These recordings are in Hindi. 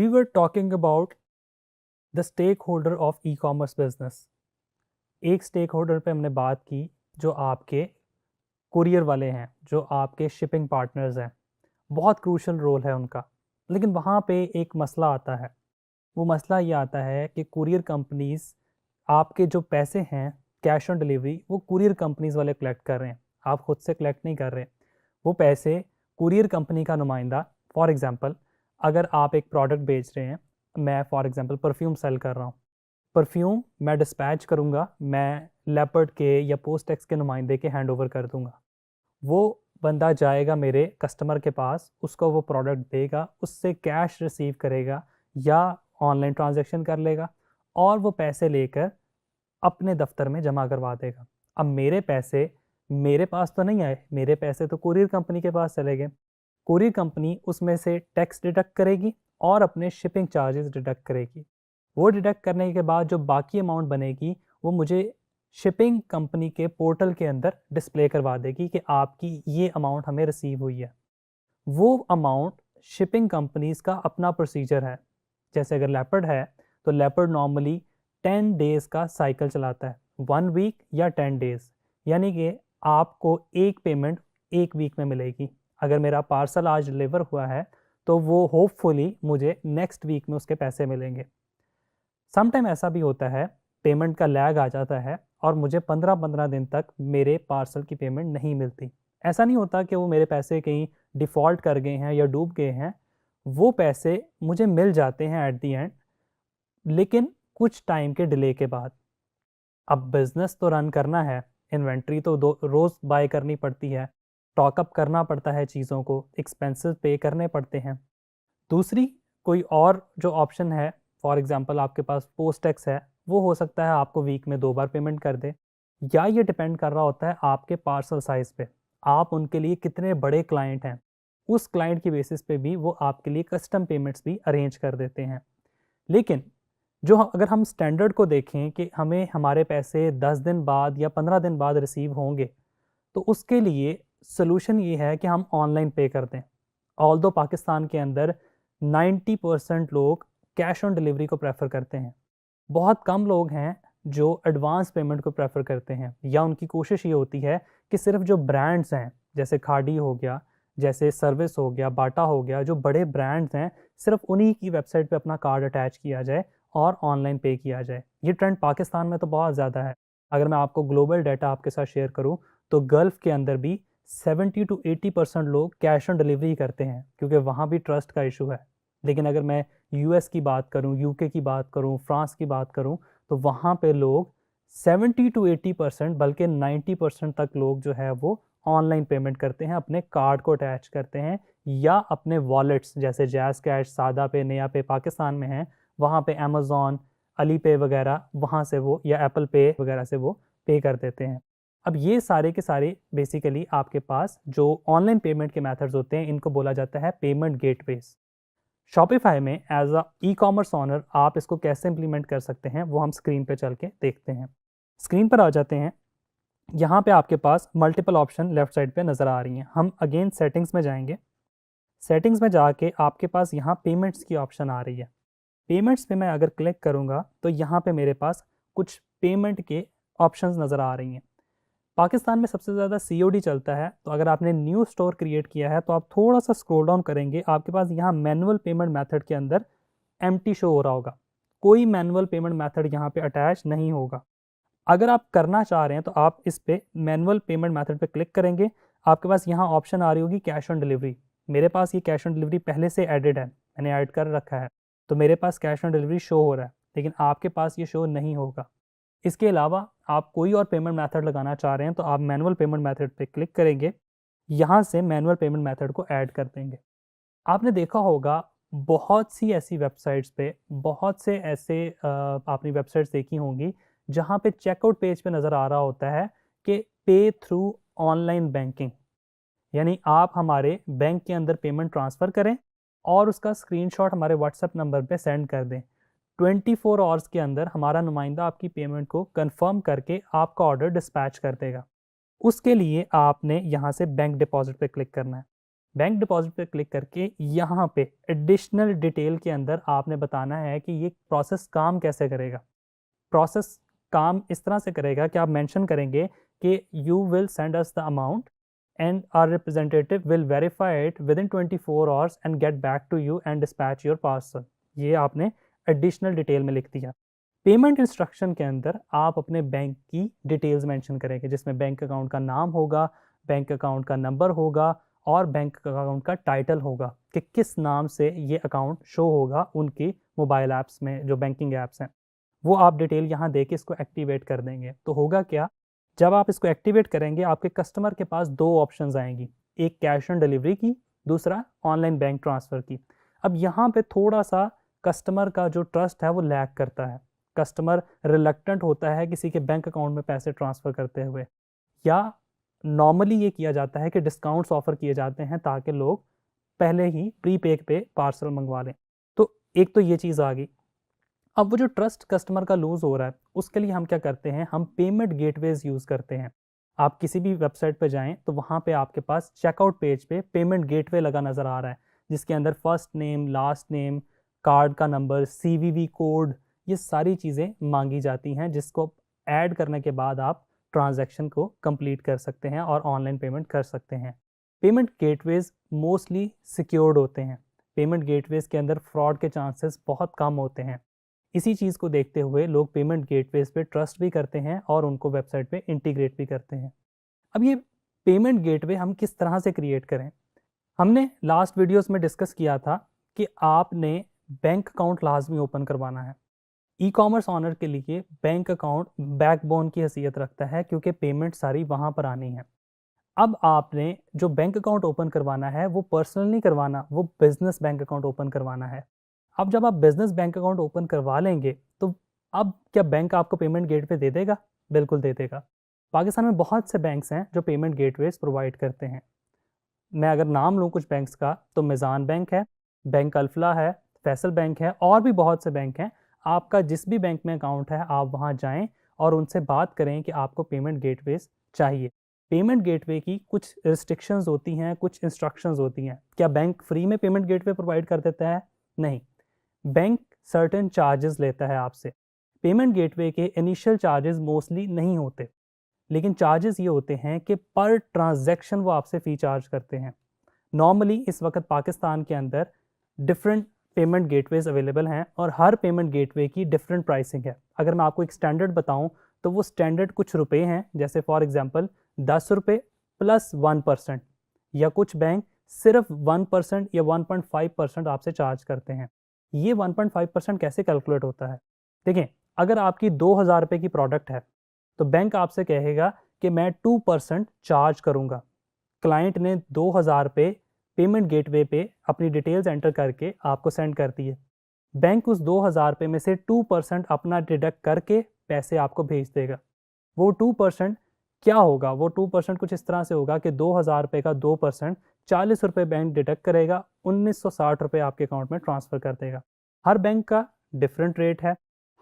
We were talking about the stakeholder of e-commerce business. एक स्टेक होल्डर पे हमने बात की जो आपके कुरियर वाले हैं, जो आपके शिपिंग पार्टनर्स हैं। बहुत क्रूशल रोल है उनका। लेकिन वहाँ पे एक मसला आता है। वो मसला ये आता है कि कुरियर कंपनीज आपके जो पैसे हैं कैश ऑन डिलीवरी वो कुरियर कंपनीज वाले कलेक्ट कर रहे हैं, आप खुद से कलेक्ट नहीं कर रहे। वो पैसे कुरियर कंपनी का नुमाइंदा, फॉर एग्जांपल अगर आप एक प्रोडक्ट बेच रहे हैं, मैं फॉर एग्जांपल परफ्यूम सेल कर रहा हूँ, परफ्यूम मैं डिस्पैच करूँगा, मैं लेपर्ड के या पोस्टेक्स के नुमाइंदे के हैंड ओवर कर दूँगा। वो बंदा जाएगा मेरे कस्टमर के पास, उसको वो प्रोडक्ट देगा, उससे कैश रिसीव करेगा या ऑनलाइन ट्रांजैक्शन कर लेगा और वो पैसे लेकर अपने दफ्तर में जमा करवा देगा। अब मेरे पैसे मेरे पास तो नहीं आए, मेरे पैसे तो कुरियर कंपनी के पास चले गए। कुरियर कंपनी उसमें से टैक्स डिडक्ट करेगी और अपने शिपिंग चार्जेस डिडक्ट करेगी। वो डिडक्ट करने के बाद जो बाकी अमाउंट बनेगी वो मुझे शिपिंग कंपनी के पोर्टल के अंदर डिस्प्ले करवा देगी कि आपकी ये अमाउंट हमें रिसीव हुई है। वो अमाउंट शिपिंग कंपनीज का अपना प्रोसीजर है। जैसे अगर लेपर्ड है तो लेपर्ड नॉर्मली 10 डेज़ का साइकिल चलाता है, 1 वीक या 10 डेज़, यानी कि आपको एक पेमेंट एक वीक में मिलेगी। अगर मेरा पार्सल आज डिलीवर हुआ है तो वो होपफुली मुझे नेक्स्ट वीक में उसके पैसे मिलेंगे। समटाइम ऐसा भी होता है, पेमेंट का लैग आ जाता है और मुझे 15-15 दिन तक मेरे पार्सल की पेमेंट नहीं मिलती। ऐसा नहीं होता कि वो मेरे पैसे कहीं डिफ़ॉल्ट कर गए हैं या डूब गए हैं, वो पैसे मुझे मिल जाते हैं एट दी एंड, लेकिन कुछ टाइम के डिले के बाद। अब बिज़नेस तो रन करना है, इन्वेंट्री तो रोज़ बाय करनी पड़ती है, स्टॉकअप करना पड़ता है चीज़ों को, एक्सपेंसेस पे करने पड़ते हैं। दूसरी कोई और जो ऑप्शन है, फॉर एग्जांपल आपके पास पोस्ट टैक्स है, वो हो सकता है आपको वीक में 2 बार पेमेंट कर दे, या ये डिपेंड कर रहा होता है आपके पार्सल साइज़ पे, आप उनके लिए कितने बड़े क्लाइंट हैं। उस क्लाइंट की बेसिस पे भी वो आपके लिए कस्टम पेमेंट्स भी अरेंज कर देते हैं। लेकिन जो अगर हम स्टैंडर्ड को देखें कि हमें हमारे पैसे 10 दिन बाद या 15 दिन बाद रिसीव होंगे, तो उसके लिए सोल्यूशन ये है कि हम ऑनलाइन पे कर दें। ऑल्दो पाकिस्तान के अंदर 90% लोग कैश ऑन डिलीवरी को प्रेफर करते हैं। बहुत कम लोग हैं जो एडवांस पेमेंट को प्रेफर करते हैं, या उनकी कोशिश ये होती है कि सिर्फ जो ब्रांड्स हैं, जैसे खाड़ी हो गया, जैसे सर्विस हो गया, बाटा हो गया, जो बड़े ब्रांड्स हैं, सिर्फ उन्हीं की वेबसाइट पे अपना कार्ड अटैच किया जाए और ऑनलाइन पे किया जाए। ये ट्रेंड पाकिस्तान में तो बहुत ज़्यादा है। अगर मैं आपको ग्लोबल डाटा आपके साथ शेयर करूँ तो गल्फ़ के अंदर भी 70-80% लोग कैश ऑन डिलीवरी करते हैं, क्योंकि वहाँ भी ट्रस्ट का इशू है। लेकिन अगर मैं यूएस की बात करूँ, यूके की बात करूँ, फ्रांस की बात करूँ, तो वहाँ पे लोग 70-80% बल्कि 90% तक लोग जो है वो ऑनलाइन पेमेंट करते हैं, अपने कार्ड को अटैच करते हैं या अपने वॉलेट्स जैसे जैज़ कैश, सादा पे, नया पे पाकिस्तान में हैं, वहाँ पे अमेज़ॉन, अली पे वगैरह, वहाँ से वो या एप्पल पे वगैरह से वो पे कर देते हैं। अब ये सारे के सारे बेसिकली आपके पास जो ऑनलाइन पेमेंट के मेथड्स होते हैं, इनको बोला जाता है पेमेंट गेटवेज। शॉपिफाई में as a e commerce owner आप इसको कैसे इंप्लीमेंट कर सकते हैं वो हम स्क्रीन पे चल के देखते हैं। स्क्रीन पर आ जाते हैं। यहाँ पे आपके पास मल्टीपल ऑप्शन लेफ्ट साइड पे नज़र आ रही हैं। हम अगेन सेटिंग्स में जाएंगे। सेटिंग्स में जाके आपके पास यहाँ पेमेंट्स की ऑप्शन आ रही है। पेमेंट्स पे मैं अगर क्लिक करूँगा तो यहाँ पे मेरे पास कुछ पेमेंट के ऑप्शंस नज़र आ रही हैं। पाकिस्तान में सबसे ज़्यादा सीओडी चलता है, तो अगर आपने न्यू स्टोर क्रिएट किया है तो आप थोड़ा सा स्क्रॉल डाउन करेंगे, आपके पास यहाँ मैनुअल पेमेंट मेथड के अंदर एम्प्टी शो हो रहा होगा, कोई मैनुअल पेमेंट मेथड यहाँ पे अटैच नहीं होगा। अगर आप करना चाह रहे हैं तो आप इस पे मैनुअल पेमेंट मेथड पे क्लिक करेंगे, आपके पास यहाँ ऑप्शन आ रही होगी कैश ऑन डिलीवरी। मेरे पास ये कैश ऑन डिलीवरी पहले से एडेड है, मैंने ऐड कर रखा है, तो मेरे पास कैश ऑन डिलीवरी शो हो रहा है, लेकिन आपके पास ये शो नहीं होगा। इसके अलावा आप कोई और पेमेंट मेथड लगाना चाह रहे हैं तो आप मैनुअल पेमेंट मेथड पे क्लिक करेंगे, यहाँ से मैनुअल पेमेंट मेथड को ऐड कर देंगे। आपने देखा होगा बहुत सी ऐसी वेबसाइट्स पे, बहुत से ऐसे आपने वेबसाइट्स देखी होंगी जहाँ पे चेकआउट पेज पे नज़र आ रहा होता है कि पे थ्रू ऑनलाइन बैंकिंग, यानी आप हमारे बैंक के अंदर पेमेंट ट्रांसफ़र करें और उसका स्क्रीनशॉट हमारे व्हाट्सएप नंबर पे सेंड कर दें। 24 आवर्स के अंदर हमारा नुमाइंदा आपकी पेमेंट को कंफर्म करके आपका ऑर्डर डिस्पैच कर देगा। उसके लिए आपने यहाँ से बैंक डिपॉजिट पे क्लिक करना है। बैंक डिपॉजिट पे क्लिक करके यहाँ पे एडिशनल डिटेल के अंदर आपने बताना है कि ये प्रोसेस काम कैसे करेगा। प्रोसेस काम इस तरह से करेगा कि आप मेंशन करेंगे कि you will send us the amount and our representative will verify it within 24 hours and get back to you and dispatch your parcel. ये आपने एडिशनल डिटेल में लिख दिया। पेमेंट इंस्ट्रक्शन के अंदर आप अपने बैंक की डिटेल्स मेंशन करेंगे, जिसमें बैंक अकाउंट का नाम होगा, बैंक अकाउंट का नंबर होगा और बैंक अकाउंट का टाइटल होगा कि किस नाम से ये अकाउंट शो होगा उनकी मोबाइल ऐप्स में, जो बैंकिंग ऐप्स हैं। वो आप डिटेल यहाँ दे के इसको एक्टिवेट कर देंगे। तो होगा क्या, जब आप इसको एक्टिवेट करेंगे आपके कस्टमर के पास दो ऑप्शंस आएंगी, एक कैश ऑन डिलीवरी की, दूसरा ऑनलाइन बैंक ट्रांसफ़र की। अब यहाँ पे थोड़ा सा कस्टमर का जो ट्रस्ट है वो लैग करता है, कस्टमर रिलक्टेंट होता है किसी के बैंक अकाउंट में पैसे ट्रांसफ़र करते हुए, या नॉर्मली ये किया जाता है कि डिस्काउंट्स ऑफर किए जाते हैं ताकि लोग पहले ही प्रीपेड पे पार्सल मंगवा लें। तो एक तो ये चीज़ आ गई। अब वो जो ट्रस्ट कस्टमर का लूज़ हो रहा है उसके लिए हम क्या करते हैं, हम पेमेंट गेटवेज यूज़ करते हैं। आप किसी भी वेबसाइट पे जाएं तो वहाँ पे आपके पास चेकआउट पेज पे पेमेंट गेटवे लगा नज़र आ रहा है, जिसके अंदर first name, last name, card का नंबर, CVV कोड, ये सारी चीज़ें मांगी जाती हैं, जिसको ऐड करने के बाद आप ट्रांजैक्शन को कंप्लीट कर सकते हैं और ऑनलाइन पेमेंट कर सकते हैं। पेमेंट गेटवेज मोस्टली सिक्योर्ड होते हैं। पेमेंट गेटवेज के अंदर फ्रॉड के चांसेस बहुत कम होते हैं। इसी चीज़ को देखते हुए लोग पेमेंट गेटवेज पे ट्रस्ट भी करते हैं और उनको वेबसाइट पे इंटीग्रेट भी करते हैं। अब ये पेमेंट गेटवे हम किस तरह से क्रिएट करें, हमने लास्ट वीडियोस में डिस्कस किया था कि आपने बैंक अकाउंट लाजमी ओपन करवाना है। ई कॉमर्स ऑनर के लिए बैंक अकाउंट बैकबोन की हैसियत रखता है, क्योंकि पेमेंट सारी वहाँ पर आनी है। अब आपने जो बैंक अकाउंट ओपन करवाना है वो पर्सनल नहीं करवाना, वो बिजनेस बैंक अकाउंट ओपन करवाना है। अब जब आप बिजनेस बैंक अकाउंट ओपन करवा लेंगे तो अब क्या बैंक आपको पेमेंट गेटवे दे देगा? बिल्कुल दे देगा। पाकिस्तान में बहुत से बैंक्स हैं जो पेमेंट गेटवेज प्रोवाइड करते हैं। मैं अगर नाम लूँ कुछ बैंक्स का तो मिज़ान बैंक है, बैंक अल्फला है, फैसल बैंक है और भी बहुत से बैंक हैं। आपका जिस भी बैंक में अकाउंट है आप वहाँ जाएं और उनसे बात करें कि आपको पेमेंट गेटवेज चाहिए। पेमेंट गेटवे की कुछ रिस्ट्रिक्शंस होती हैं, कुछ इंस्ट्रक्शंस होती हैं। क्या बैंक फ्री में पेमेंट गेटवे प्रोवाइड कर देता है? नहीं, बैंक सर्टेन चार्जेस लेता है आपसे। पेमेंट गेटवे के इनिशियल चार्जेस मोस्टली नहीं होते, लेकिन चार्जेस ये होते हैं कि पर ट्रांजैक्शन वो आपसे फ़ी चार्ज करते हैं। नॉर्मली इस वक्त पाकिस्तान के अंदर डिफरेंट पेमेंट गेटवेज अवेलेबल हैं और हर पेमेंट गेटवे की डिफरेंट प्राइसिंग है। अगर मैं आपको एक स्टैंडर्ड बताऊं तो वो स्टैंडर्ड कुछ रुपए हैं, जैसे फॉर एग्जांपल 10 रुपये प्लस 1%, या कुछ बैंक सिर्फ 1% या 1.5% आपसे चार्ज करते हैं। ये 1.5% कैसे कैलकुलेट होता है? देखें, अगर आपकी 2000 रुपये की प्रोडक्ट है तो बैंक आपसे कहेगा कि मैं 2% चार्ज करूंगा। क्लाइंट ने 2000 रुपये पेमेंट गेटवे पे अपनी डिटेल्स एंटर करके आपको सेंड कर दिए। बैंक उस 2000 रुपये में से 2% अपना डिडक्ट करके पैसे आपको भेज देगा। वो 2% क्या होगा? वो 2% कुछ इस तरह से होगा कि 2000 रुपये का 2% 40 रुपये बैंक डिडक्ट करेगा, 1960 रुपये आपके अकाउंट में ट्रांसफ़र कर देगा। हर बैंक का डिफरेंट रेट है,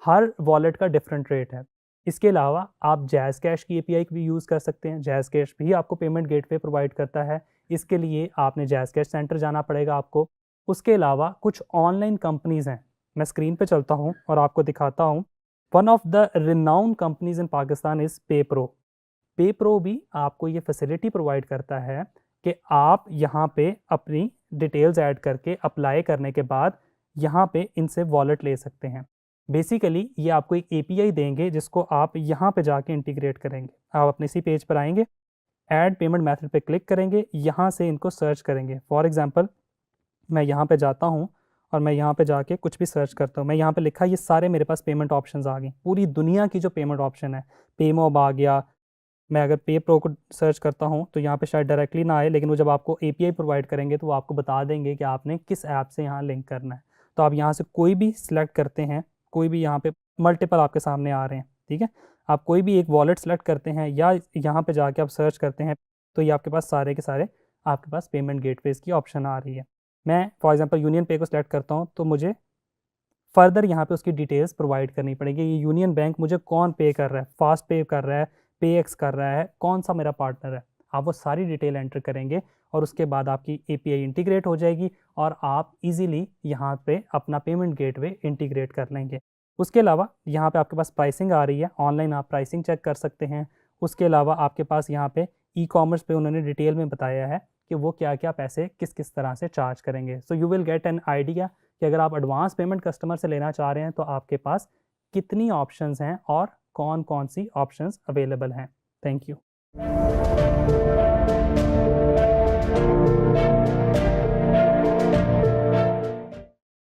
हर वॉलेट का डिफरेंट रेट है। इसके अलावा आप जैज़ कैश की API भी यूज़ कर सकते हैं। जैज़ कैश भी आपको पेमेंट गेटवे प्रोवाइड करता है। इसके लिए आपने जैज़ कैश सेंटर जाना पड़ेगा आपको। उसके अलावा कुछ ऑनलाइन कंपनीज़ हैं, मैं स्क्रीन पे चलता हूँ और आपको दिखाता हूँ। One of the renowned companies in Pakistan is Pepro. Pepro भी आपको ये फैसिलिटी प्रोवाइड करता है कि आप यहाँ पे अपनी डिटेल्स ऐड करके अप्लाई करने के बाद यहाँ पे इनसे वॉलेट ले सकते हैं। बेसिकली ये आपको एक API देंगे जिसको आप यहाँ पे जाके इंटीग्रेट करेंगे। आप अपने इसी पेज पर आएंगे, ऐड पेमेंट मेथड पे क्लिक करेंगे, यहाँ से इनको सर्च करेंगे। फॉर एग्जांपल मैं यहाँ पे जाता हूँ और मैं यहाँ पे जाके कुछ भी सर्च करता हूँ। मैं यहाँ पे लिखा, ये सारे मेरे पास पेमेंट ऑप्शंस आ गए। पूरी दुनिया की जो पेमेंट ऑप्शन है, पेमोब आ गया। मैं अगर पे प्रो को सर्च करता हूँ तो यहाँ पे शायद डायरेक्टली ना आए, लेकिन वो जब आपको API प्रोवाइड करेंगे तो वो आपको बता देंगे कि आपने किस ऐप से यहाँ लिंक करना है। तो आप यहाँ से कोई भी सिलेक्ट करते हैं, कोई भी, यहाँ पे मल्टीपल आपके सामने आ रहे हैं, ठीक है। आप कोई भी एक वॉलेट सेलेक्ट करते हैं या यहाँ पे जाके आप सर्च करते हैं तो ये आपके पास सारे के सारे आपके पास पेमेंट गेटवेज की ऑप्शन आ रही है। मैं फॉर एग्जांपल यूनियन पे को सिलेक्ट करता हूँ तो मुझे फर्दर यहाँ पे उसकी डिटेल्स प्रोवाइड करनी पड़ेगी। ये यूनियन बैंक मुझे कौन पे कर रहा है, फास्ट पे कर रहा है, पेएक्स कर रहा है, कौन सा मेरा पार्टनर है, आप वो सारी डिटेल एंटर करेंगे और उसके बाद आपकी API इंटीग्रेट हो जाएगी और आप इजीली यहाँ पे अपना पेमेंट गेटवे इंटीग्रेट कर लेंगे। उसके अलावा यहाँ पे आपके पास प्राइसिंग आ रही है, ऑनलाइन आप प्राइसिंग चेक कर सकते हैं। उसके अलावा आपके पास यहाँ पे ई-कॉमर्स पे उन्होंने डिटेल में बताया है कि वो क्या क्या पैसे किस किस तरह से चार्ज करेंगे। So you will get an idea कि अगर आप एडवांस पेमेंट कस्टमर से लेना चाह रहे हैं तो आपके पास कितनी ऑप्शंस हैं और कौन कौन सी ऑप्शंस अवेलेबल हैं। Thank you.